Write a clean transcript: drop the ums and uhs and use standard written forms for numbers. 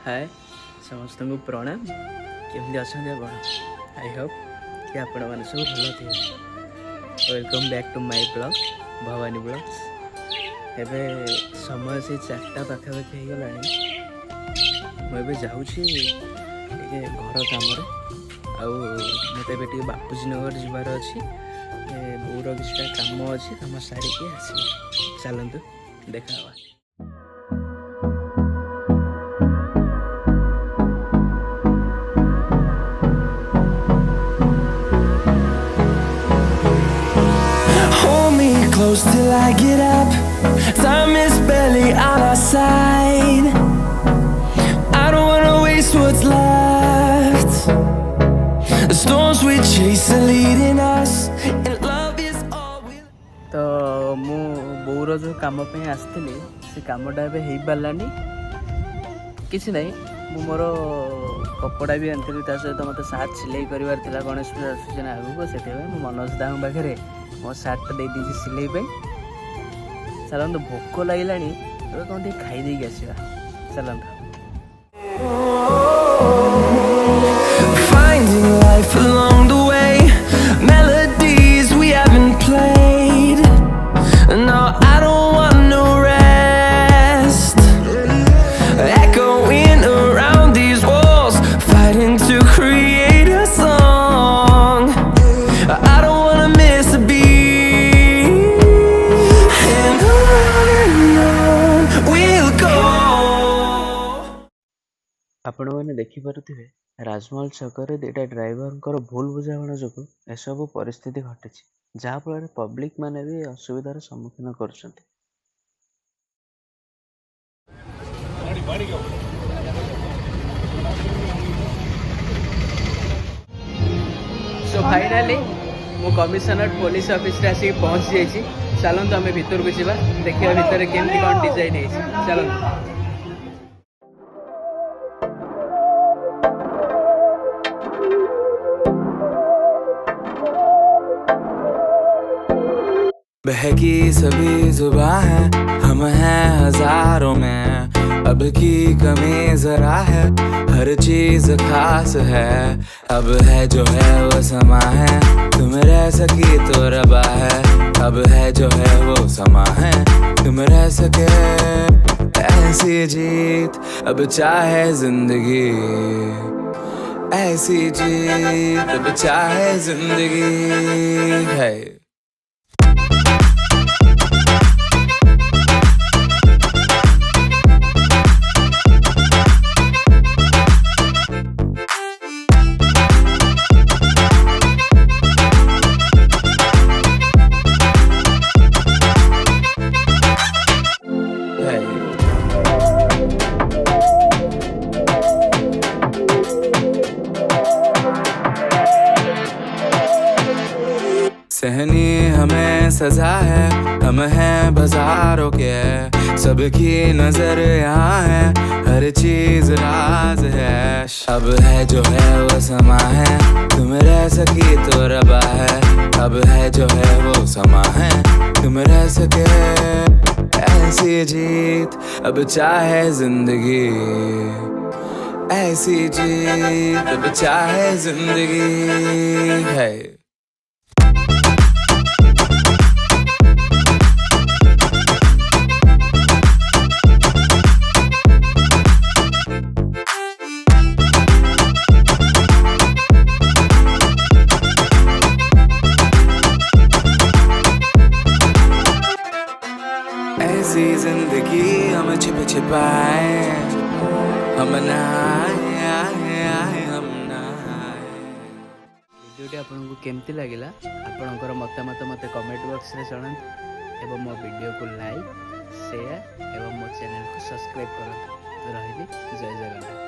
हाय समस्त को प्रणाम केमती अच्छा आप आई होप कि आपण मैंने सब भल थे। Welcome back to my blog Bhavani blogs. एवं समय से 4टा पाखापाखि हो गला मुझे जाऊँगी घर कम मत बापूजी नगर जबार अच्छी बोर किसी कम अच्छी कम सारिकी आस चलतु देखा। Close till I get up. Time is barely on our side. I don't wanna waste what's left. The storms we chase are leading us, and love is all we. तो मु बोर जो काम पे आसती से कामटा ए पारानी किसी ना मु मोर कपड़ा भी आनी सहित मत सार्ट सिलाई कर गणेश पूजा सूचना आगू से मनोज दा पाखे मो सार्ट दे दी सिलाई पे। चलते भोक लगे कौन खाई आसवा चलते। Finding life along the way, melodies we haven't played. No, I don't want no rest. Echoing around these walls, fighting to create a song. I don't wanna miss a beat. And on we'll go. आपण मैंने देखिपे राजमहल छक दुटा driver भूल बुझाणा जो एसबू परिस्थिति घटी जहाँफल public माने भी असुविधार सम्मुखीन कर। सो फाइनाली मु कमिशनरेट पुलिस ऑफिस रे आसी पहुंच जाइए। चलते आम भीतर को जावा देखा भितर केमती कौन डिजाइन है। चलते बहकी सभी जुबां हैं, हम हैं हजारों में। अब की कमी जरा है, हर चीज खास है। अब है जो है वो समा है, तुम रह सकी तो रबा है। अब है जो है वो समा है, तुम रह सके ऐसी जीत। अब चाहे जिंदगी ऐसी जीत, अब चाहे जिंदगी है। सहनी हमें सजा है, हम हैं बाजारों के। सबकी नजर यहाँ है, हर चीज राज है। अब है जो है वो समा है, तुम रह सकी तो रबा है। अब है जो है वो समा है, तुम रह सके ऐसी जीत। अब चाहे जिंदगी ऐसी जीत, अब चाहे जिंदगी है। ऐसी जिंदगी हम छिप छिपाए, हम वीडियोटी आपको केमती लगिला आपणकर मतामत मत कमेंट बॉक्स रे जणांतु एवं मो वीडियो को लाइक शेयर एवं मो चैनल को सब्सक्राइब करंतु। रहिली जय जगन्नाथ।